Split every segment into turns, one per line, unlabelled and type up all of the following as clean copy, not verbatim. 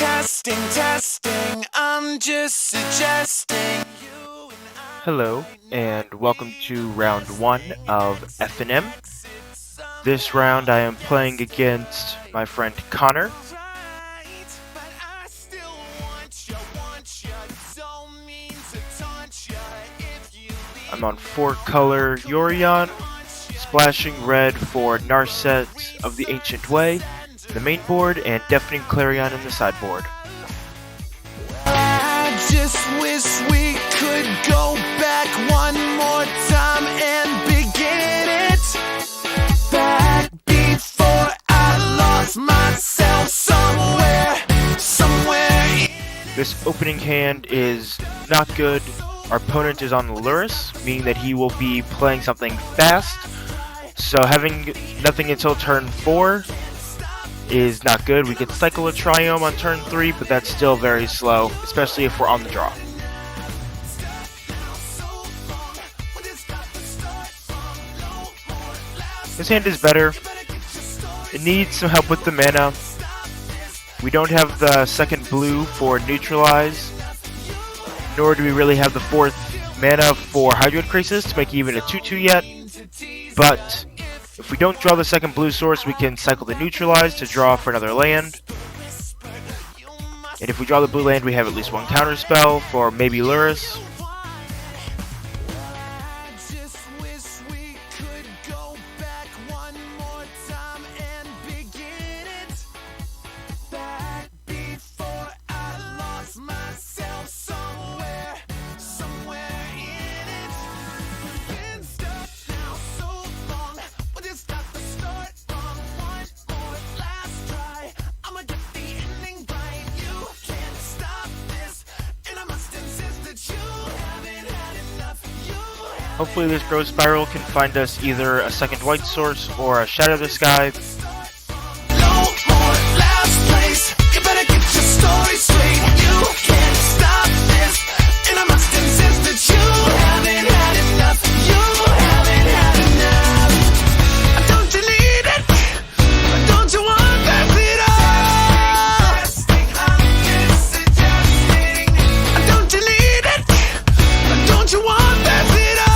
testing, I'm just suggesting.
Hello, and welcome to round 1 of FNM. This round I am playing against my friend Connor. I'm on 4-color Yorion, splashing red for Narset of the Ancient Way, the main board, and Deafening Clarion in the sideboard.
I just wish we could go back one more time and begin it back before I lost myself somewhere.
This opening hand is not good. Our opponent is on Lurrus, meaning that he will be playing something fast. So having nothing until turn 4 is not good. We could cycle a Triome on turn 3, but that's still very slow, especially if we're on the draw. This hand is better. It needs some help with the mana. We don't have the second blue for neutralize, nor do we really have the 4th mana for Hydroid Crisis to make even a 2-2 yet. But if we don't draw the second blue source, we can cycle the neutralize to draw for another land. And if we draw the blue land, we have at least one counter spell for maybe Lurrus. Hopefully this Growth Spiral can find us either a second white source or a Shadow the Sky.
No more last place. You better get your story straight. You can't stop this, and I must insist that you haven't had enough. You haven't had enough. Don't you need it? Don't you want that it all? I'm just suggesting. Don't you need it? Don't you want that it all?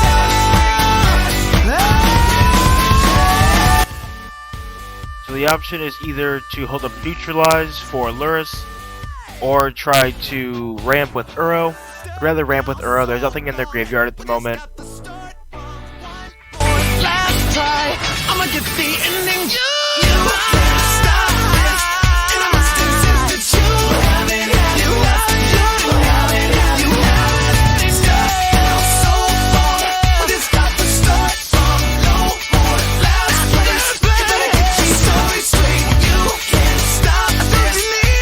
So the option is either to hold up neutralize for Lurrus or try to ramp with Uro. I'd rather ramp with Uro. There's nothing in their graveyard at the moment.
Last try, I'ma get the ending. You can't stop this, and I must insist that you haven't had enough. You haven't enough. So long, but it's got to start from no more last place. You better get your story straight. You can't stop this,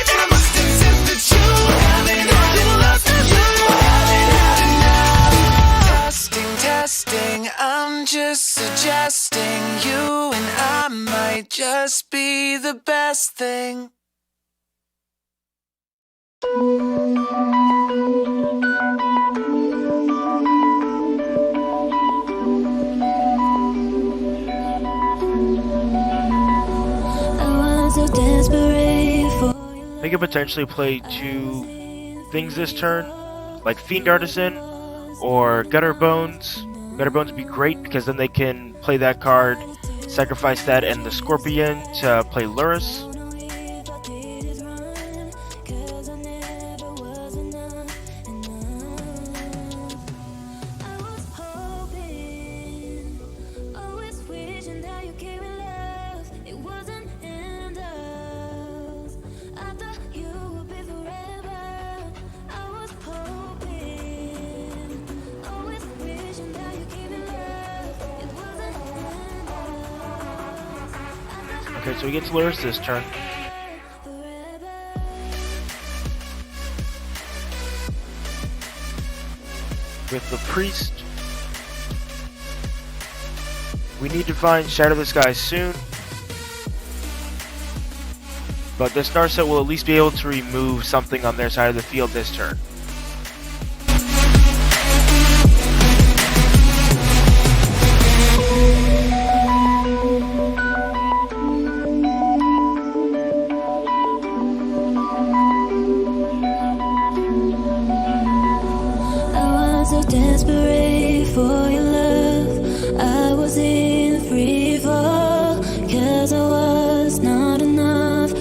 and I must insist that you haven't had enough. You haven't had enough. Testing, I'm just suggesting you and I might just be the best thing.
They could potentially play 2 things this turn, like Fiend Artisan or Gutter Bones. Gutter Bones would be great because then they can play that card, sacrifice that and the Scorpion to play Lurrus. Okay, so he gets Lurrus this turn. With the Priest, we need to find Shadow the Sky soon. But this Narset will at least be able to remove something on their side of the field this turn.
was desperate for your love. I was in free fall, 'cause I was not enough.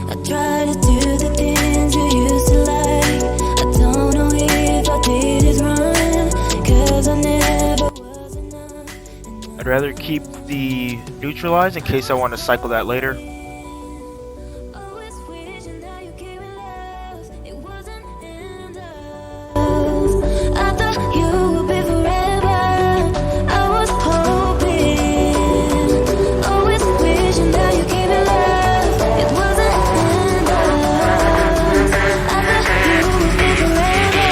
I tried to do the things you used to like. I don't know if I did it wrong, 'cause I never was enough.
I'd rather keep the neutralize in case I want to cycle that later.
Always wishing that you gave me love. It wasn't enough. I thought you would be forever. I was hoping. Always wishing that you gave me love. It wasn't enough. I thought you would be forever,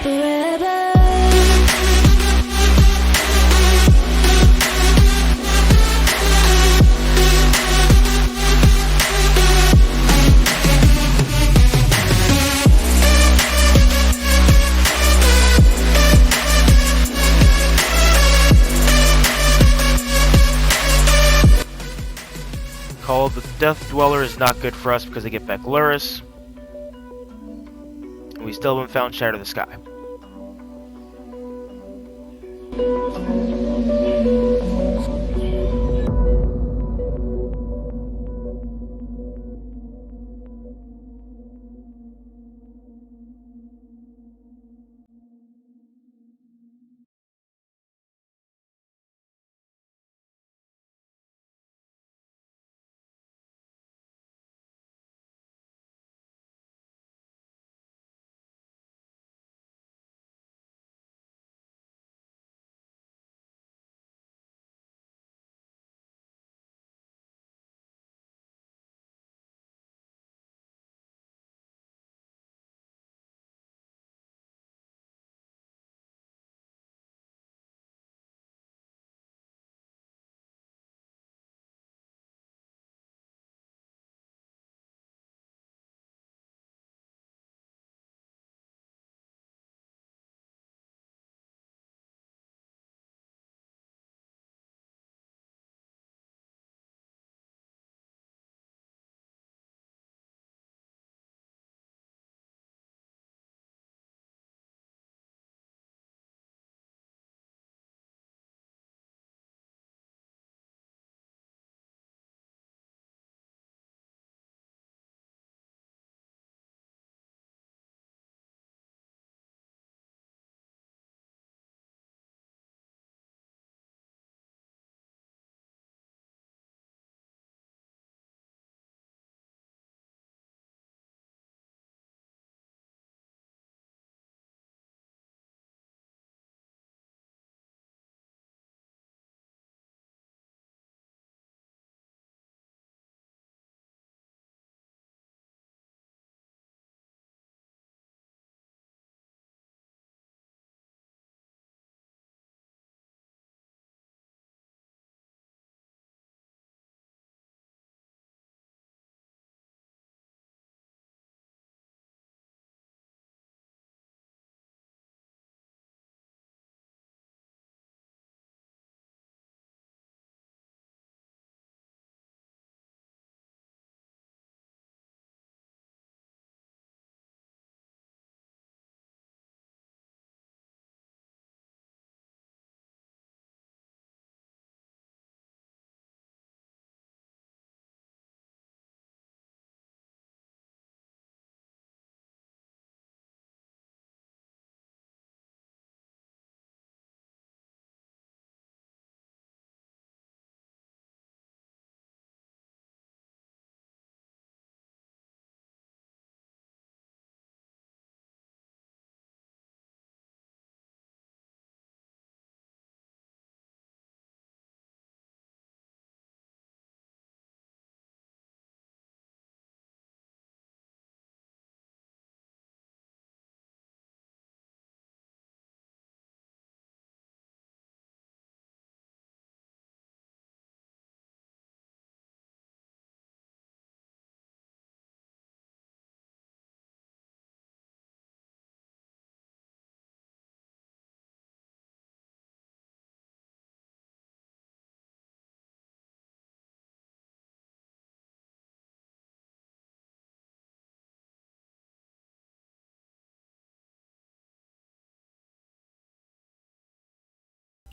forever.
Call the Death Dweller is not good for us because they get back Lurrus. And we still haven't found Shatter the Sky.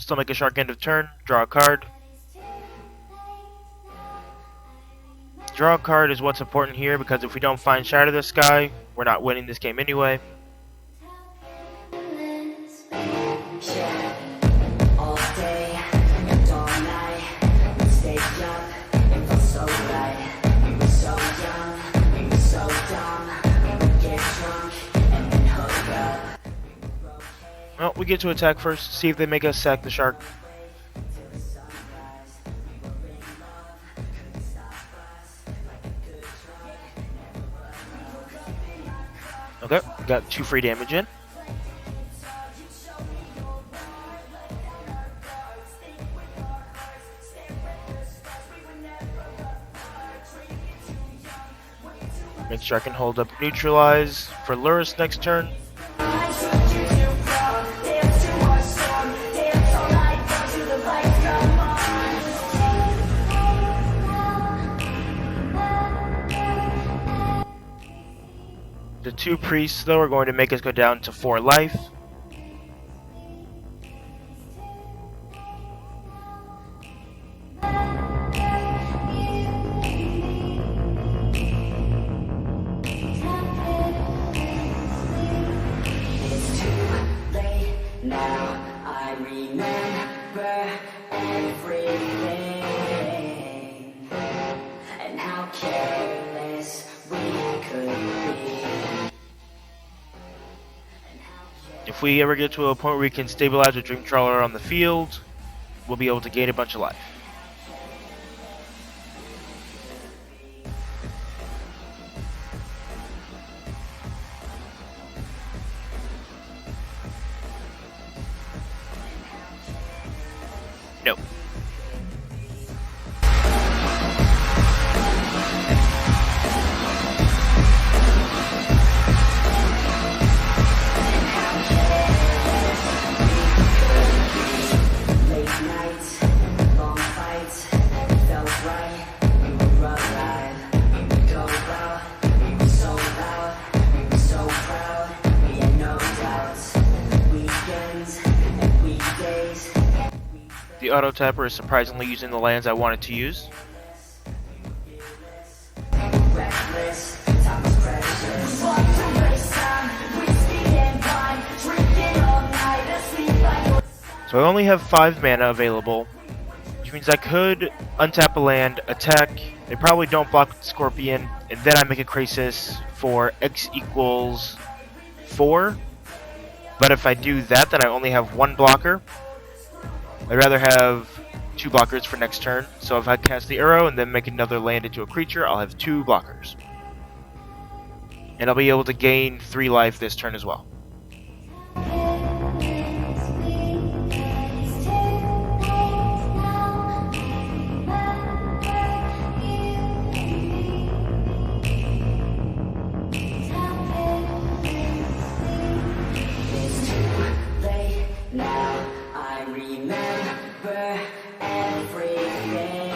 Still make a shark end of turn, draw a card. Draw a card is what's important here because if we don't find Shatter the Sky, we're not winning this game anyway.
All day and all night, we stayed up, it felt so right. We were so young, we were so dumb. We would get drunk and then hook up.
Well, we get to attack first, see if they make us sack the shark. Okay, got 2 free damage in. Make sure I can hold up neutralize for Lurrus next turn. The 2 priests, though, are going to make us go down to 4 life.
It's too late now, I remember everything. And how careless we could be.
If we ever get to a point where we can stabilize a Dream Trawler on the field, we'll be able to gain a bunch of life. Nope.
Late nights, long fights, felt right, we were alive. We would go out, we were so loud, we were so proud, we had no doubts. Weekends and weekdays.
The auto tapper is surprisingly using the lands I wanted to use.
Reckless, time was precious. Walked to waste time, whiskey and wine, drinking all night, asleep like.
So I only have 5 mana available, which means I could untap a land, attack. They probably don't block Scorpion, and then I make a Crisis for X equals 4. But if I do that, then I only have 1 blocker. I'd rather have 2 blockers for next turn. So if I cast the arrow and then make another land into a creature, I'll have 2 blockers. And I'll be able to gain 3 life this turn as well.
It's too late now, I remember everything.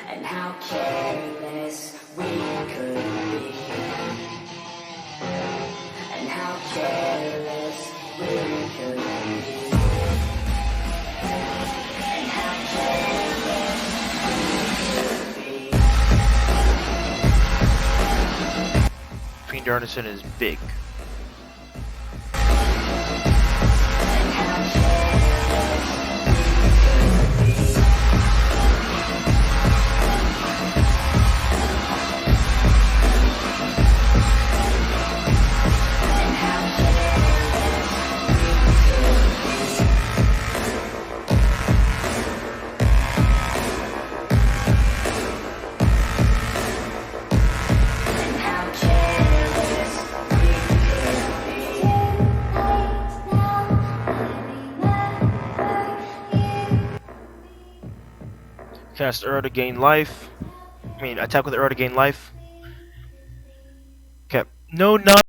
And how careless we could be. And how careless we could be. And how careless we could be.
Fiend Artisan is big. Cast arrow to gain life. Attack with arrow to gain life. Okay. No, not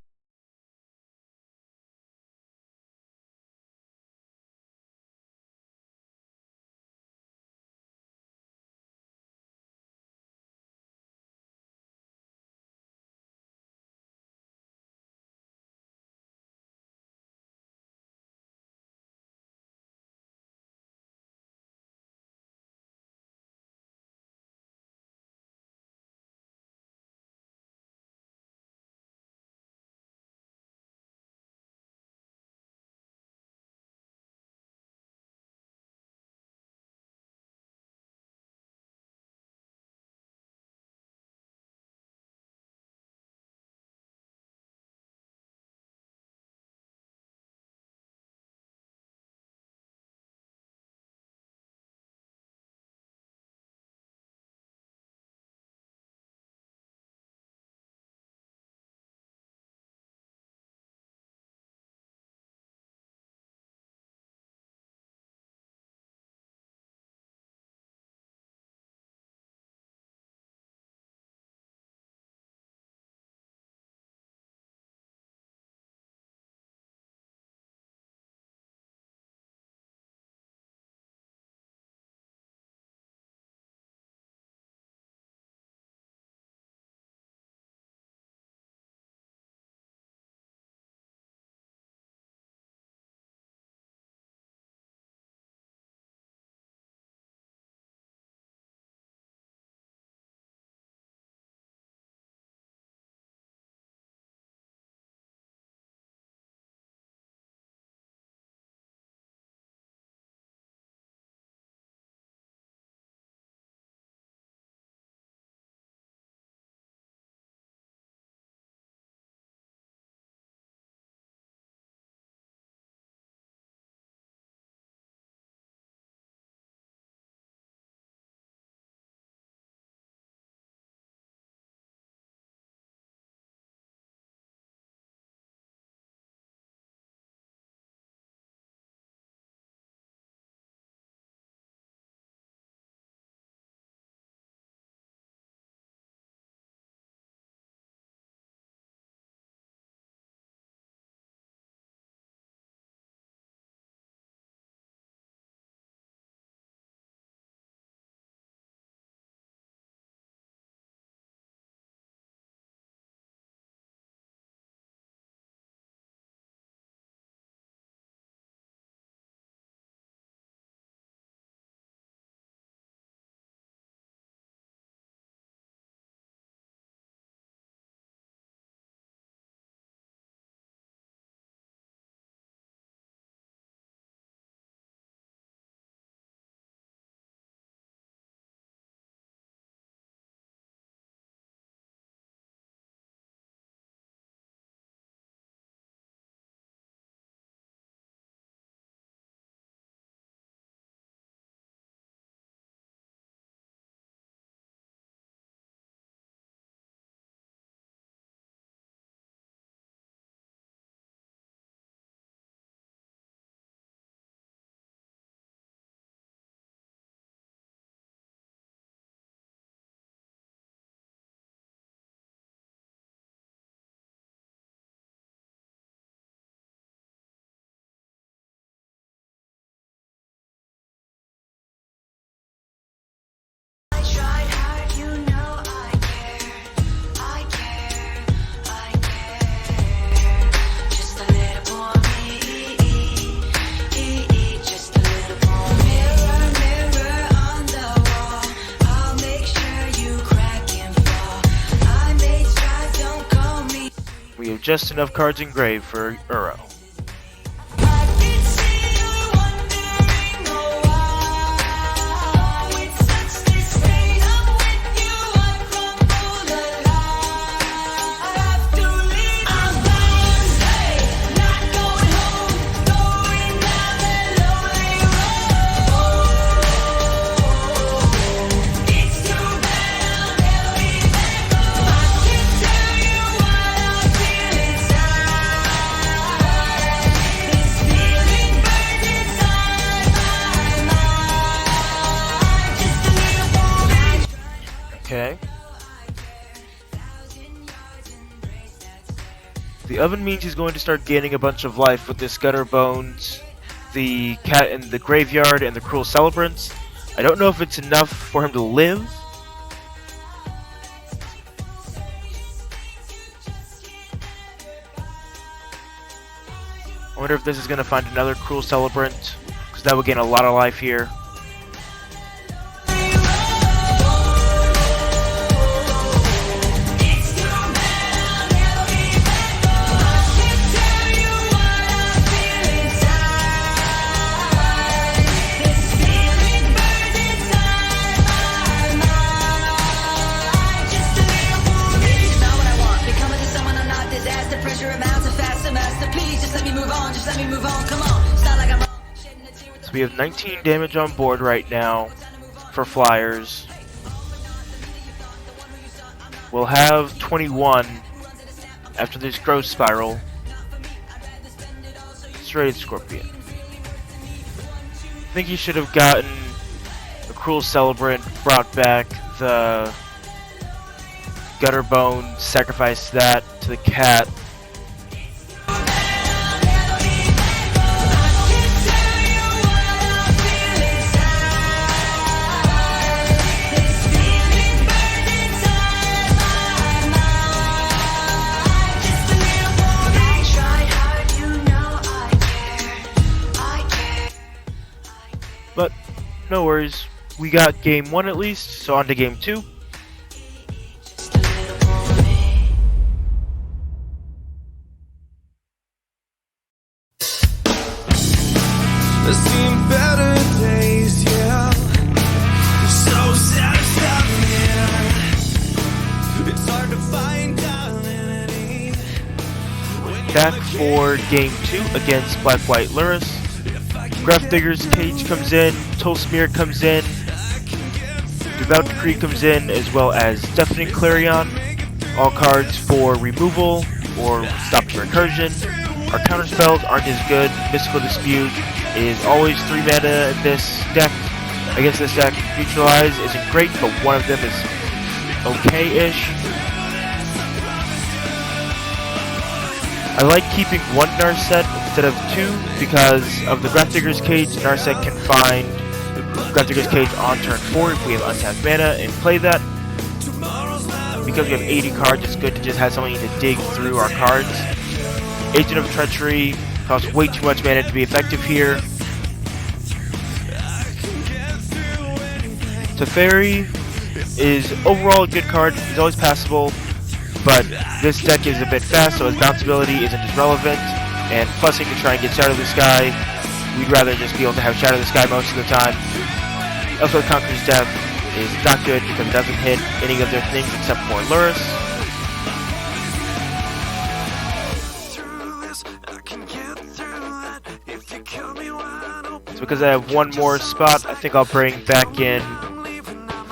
just enough cards in grave for Uro. Okay. The oven means he's going to start gaining a bunch of life with the Gutter Bones, the Cat in the Graveyard, and the Cruel Celebrants. I don't know if it's enough for him to live. I wonder if this is going to find another Cruel Celebrant, because that would gain a lot of life here. We have 19 damage on board right now for flyers. We'll have 21 after this growth spiral. Straight Scorpion. I think he should have gotten the Cruel Celebrant, brought back the Gutter Bone, sacrificed that to the cat. But no worries, we got game 1 at least, so on to game 2.
There's seen better days, yeah. So satisfying. It's hard to find identity.
Back for game 2 against Black White Lurrus. Grafdigger's Cage comes in, Tolsmere comes in, Devout Decree comes in, as well as Deafening Clarion. All cards for removal or stopping recursion. Our counterspells aren't as good. Mystical Dispute is always 3 mana in this deck. Against this deck, Neutralize isn't great, but one of them is okay-ish. I like keeping 1 Narset instead of 2 because of the Grafdigger's Cage. Narset can find the Grafdigger's Cage on turn 4 if we have untapped mana and play that. Because we have 80 cards, it's good to just have something to dig through our cards. Agent of Treachery costs way too much mana to be effective here. Teferi is overall a good card. He's always passable, but this deck is a bit fast, so his bounce ability isn't as relevant. And plussing to try and get Shadow the Sky, we'd rather just be able to have Shadow the Sky most of the time. Also, Conqueror's Death is not good because it doesn't hit any of their things except for Lurrus. So because I have 1 more spot, I think I'll bring back in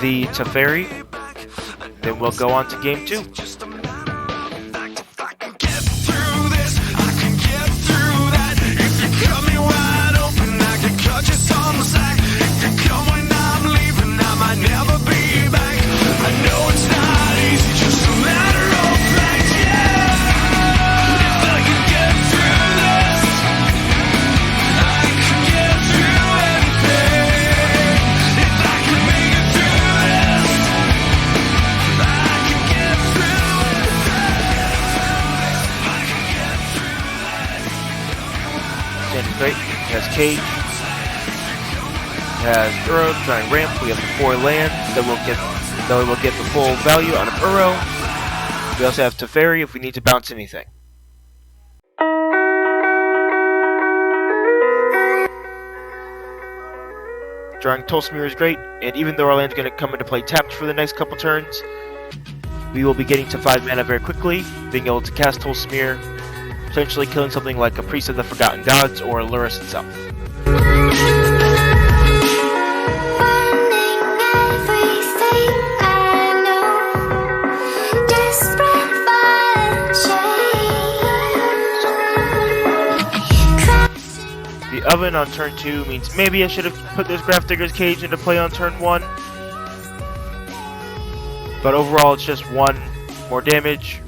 the Teferi. Then we'll go on to game 2. Great. It has Cage. It has Uro, Giant Ramp. We have the 4 lands that will get the full value out of Uro. We also have Teferi if we need to bounce anything. Drawing Tolsmir is great, and even though our land's going to come into play tapped for the next couple turns, we will be getting to 5 mana very quickly, being able to cast Tolsmir, potentially killing something like a Priest of the Forgotten Gods or Lurrus itself. The Oven on turn 2 means maybe I should have put this Grafdigger's Cage into play on turn 1. But overall it's just 1 more damage.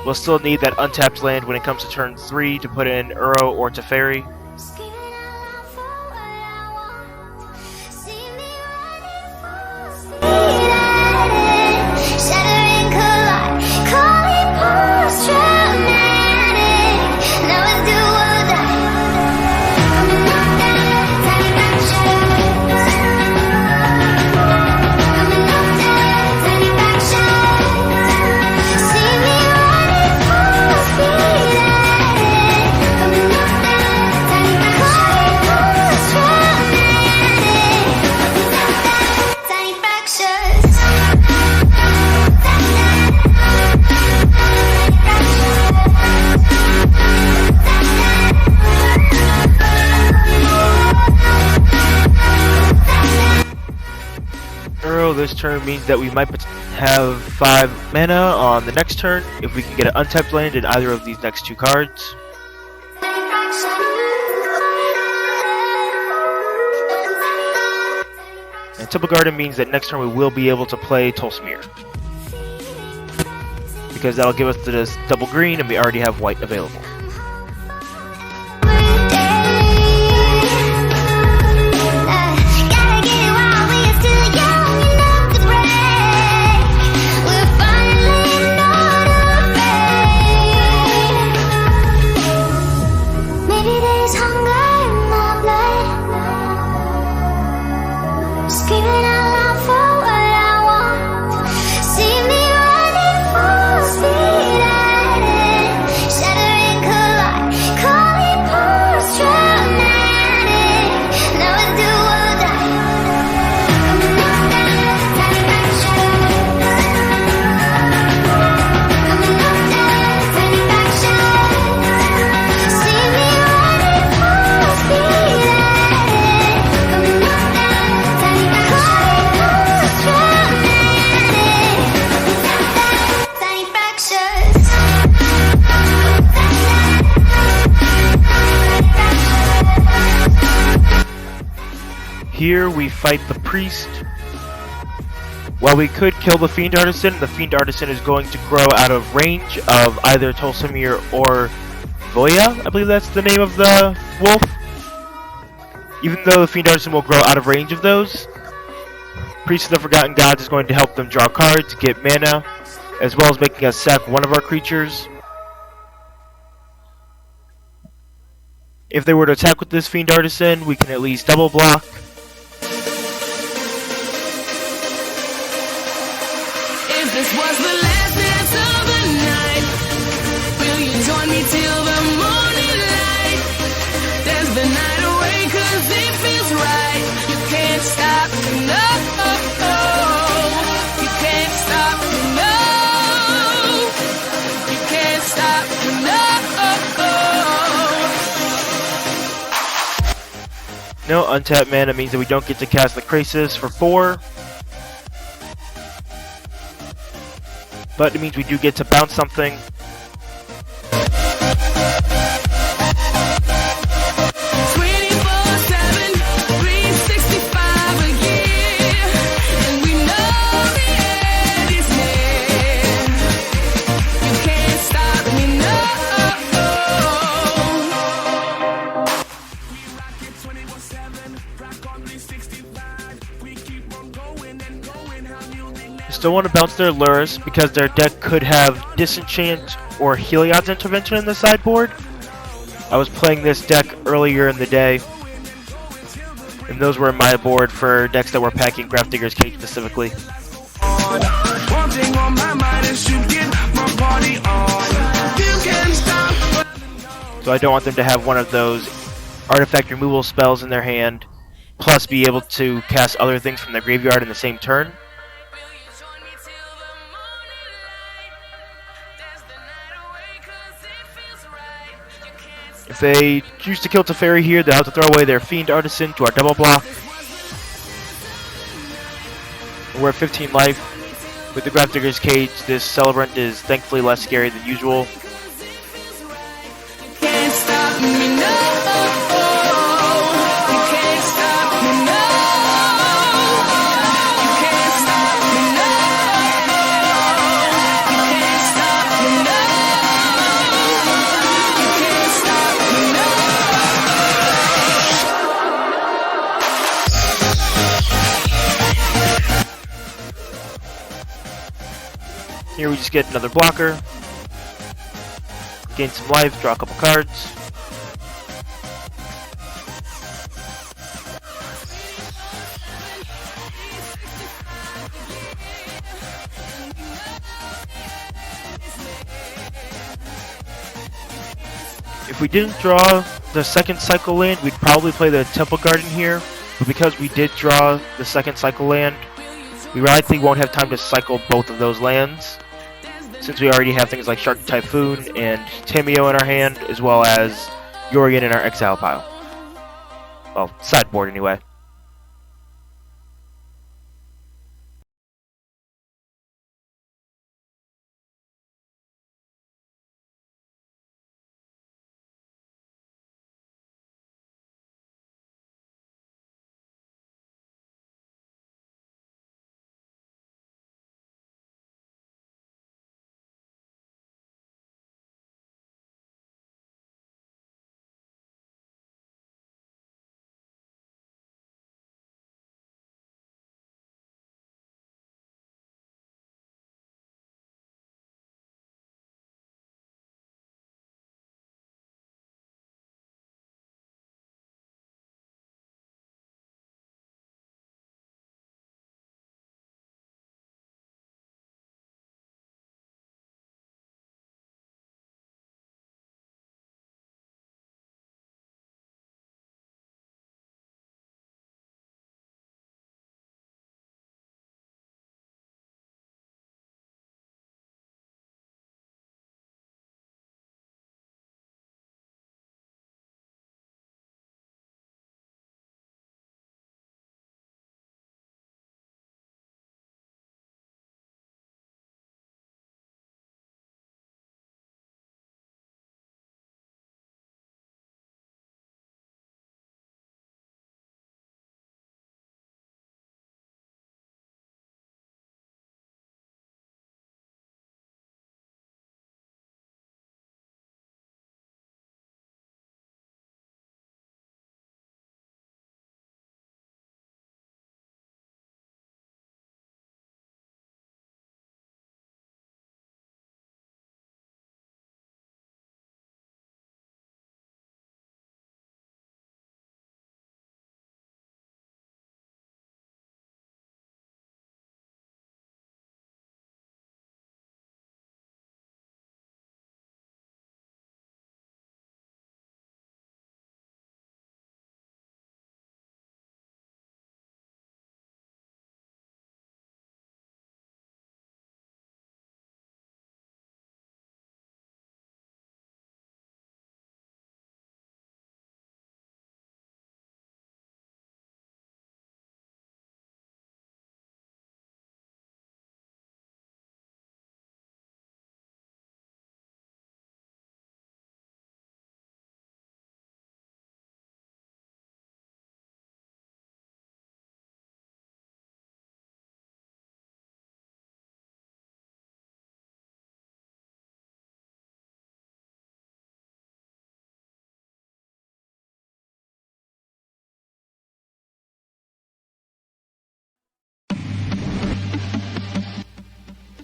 We'll still need that untapped land when it comes to turn 3 to put in Uro or Teferi. This turn means that we might have 5 mana on the next turn if we can get an untapped land in either of these next 2 cards. And Temple Garden means that next turn we will be able to play Tolsmir, because that'll give us this double green and we already have white available. Here we fight the Priest. While we could kill the Fiend Artisan is going to grow out of range of either Tolsmir or Voya, I believe that's the name of the wolf. Even though the Fiend Artisan will grow out of range of those, Priest of the Forgotten Gods is going to help them draw cards, get mana, as well as making us sack one of our creatures. If they were to attack with this Fiend Artisan, we can at least double block.
This was the last dance of the night. Will you join me till the morning light? Dance the night away 'cause it feels right. You can't stop, no. You can't stop, no. You can't stop, no.
No untapped mana means that we don't get to cast the Careless for 4. But it means we do get to bounce something. Still want to bounce their Lurrus because their deck could have Disenchant or Heliod's Intervention in the sideboard. I was playing this deck earlier in the day, and those were in my board for decks that were packing Grafdigger's Cage specifically. So I don't want them to have one of those artifact removal spells in their hand plus be able to cast other things from the graveyard in the same turn. If they choose to kill Teferi here, they'll have to throw away their Fiend Artisan to our double block. We're at 15 life. With the Grafdigger's Cage, this Celebrant is thankfully less scary than usual.
Can't stop me, no. You can't stop me, no. You can't stop me, no. You can't stop me, no. You can't stop me, no.
Here we just get another blocker. Gain some life, draw a couple cards. If we didn't draw the second cycle land, we'd probably play the Temple Garden here. But because we did draw the second cycle land, we likely won't have time to cycle both of those lands, since we already have things like Shark Typhoon and Tameo in our hand, as well as Yorion in our exile pile. Well, sideboard anyway.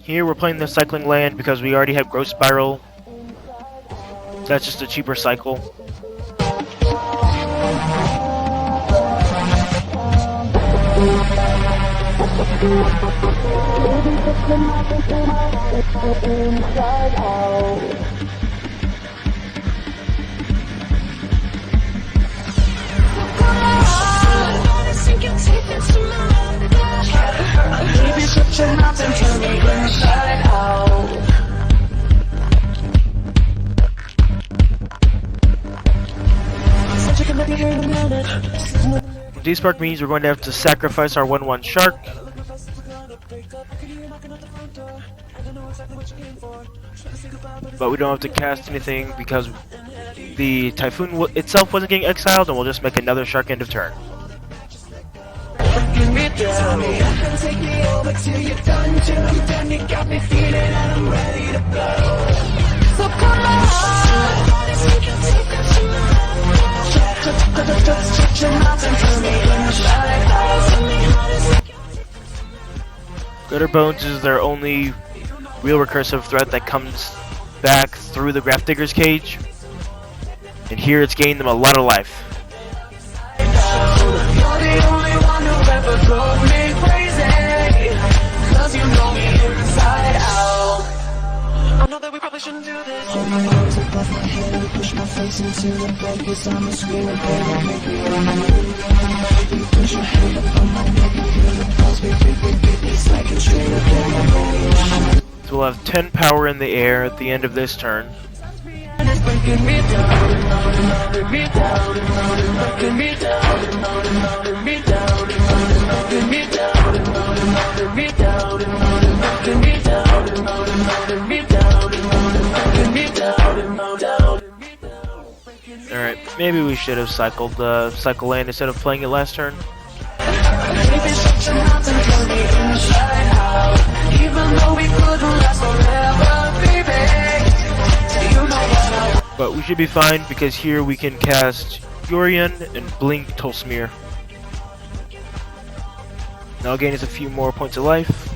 Here we're playing the cycling land because we already have Growth Spiral. That's just a cheaper cycle.
touch your mouth and turn me inside out. Such a good looking in a minute.
Despark means we're going to have to sacrifice our 1/1 shark. But we don't have to cast anything because the Typhoon itself wasn't getting exiled, and we'll just make another shark end of turn.
Give me down, take me over till you're done, till I'm done. You got me feeling and I'm ready to blow. So come on, touch your mouth and turn me inside out.
Gutter Bones is their only real recursive threat that comes back through the Grafdigger's cage, and here it's gained them a lot of life.
You're the only one who ever drove me crazy, 'cause you know me inside out. I know that we probably shouldn't do this. Hold my arms above my head and push my face into the bed, 'cause I'm a screaming baby, make me wanna move. Baby, put your hand up on my neck and feel the pulse, baby, it's like a train of pain.
So we'll have 10 power in the air at the end of this turn.
And it's breaking me down, breaking me down, breaking me down, breaking me down, breaking me down, breaking me down, breaking me down, breaking me down, breaking me down.
Alright, maybe we should have cycled Cycle Land instead of playing it last turn.
Baby, shut your mouth and turn me inside out. Even though we couldn't last forever, baby. You know what I want.
But we should be fine because here we can cast Yorion and Blink Tolsmir. That'll gain us a few more points of life.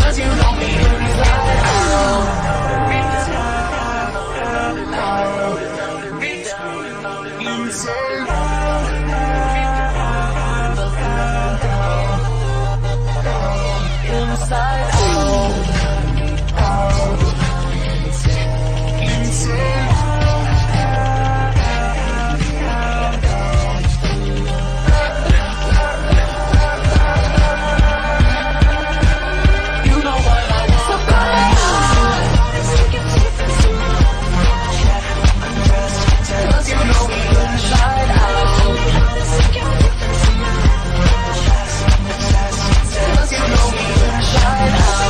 'Cause you know me inside out. Inside you know what I want. So come on. 'Cause you know me inside out. 'Cause you know me inside out.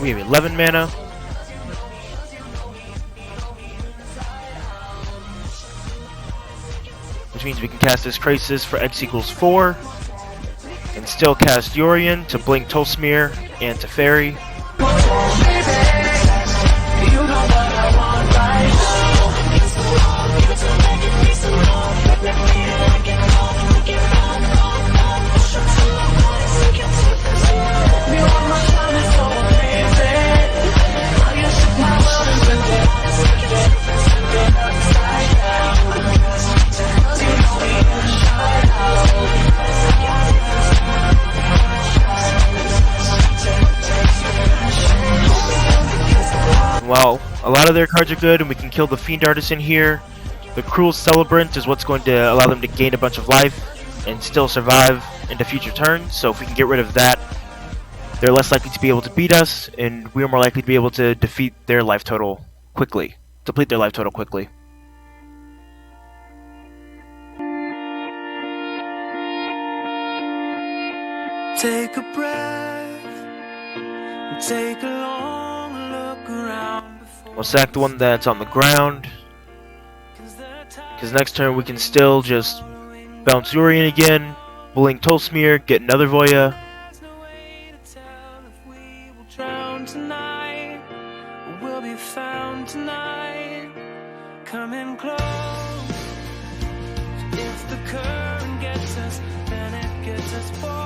We have 11 mana. Which means we can cast this Crisis for X equals 4. And still cast Yorion to Blink Tolsmir and to Fairy.
You know what I want right now. You want my time, it's so amazing. How you shook my world and been there. Upside down. 'Cause you know me inside out.
Well, a lot of their cards are good, and we can kill the Fiend Artisan here. The Cruel Celebrant is what's going to allow them to gain a bunch of life and still survive into future turns. So if we can get rid of that, they're less likely to be able to beat us, and we're more likely to be able to defeat their life total quickly. Deplete their life total quickly.
Take a breath, take a long look around before.
We'll sack the one that's on the ground, because next turn we can still just bounce Yorion again, Blink Tolsmir, get another Voya.
There's no way to tell if we will drown tonight, or we'll be found tonight. Coming close. If the current gets us, then it gets us both.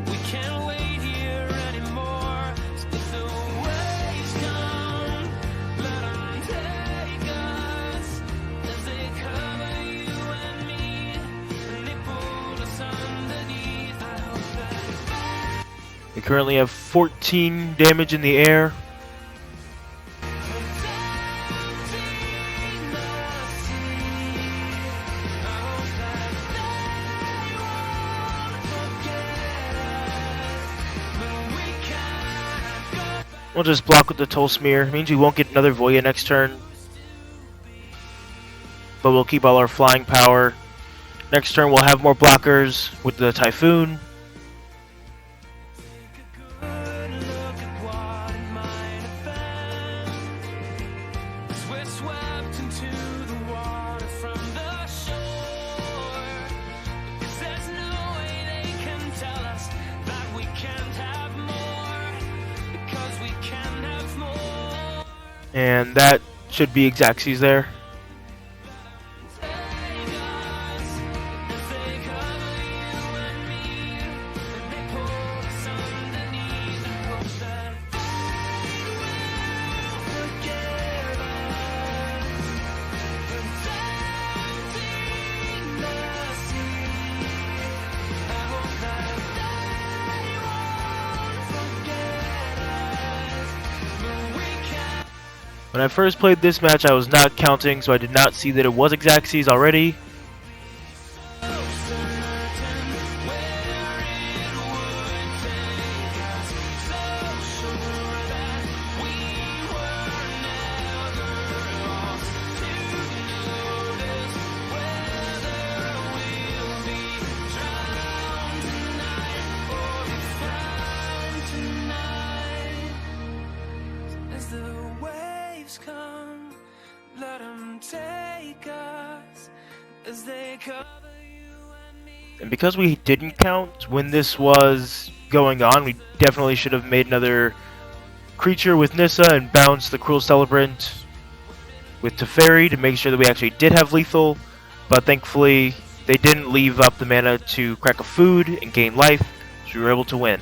We can't wait here anymore. So if the waves come, let them take us. As they cover you and me, and they pull us underneath. I hope that
We currently have 14 damage in the air. We'll just block with the Toll Smear. It means we won't get another Voya next turn. But we'll keep all our flying power. Next turn we'll have more blockers with the Typhoon. And that should be Xaxes there. When I first played this match, I was not counting, so I did not see that it was Xaxes already. And because we didn't count when this was going on, we definitely should have made another creature with Nissa and bounced the Cruel Celebrant with Teferi to make sure that we actually did have lethal. But thankfully, they didn't leave up the mana to crack a food and gain life, so we were able to win.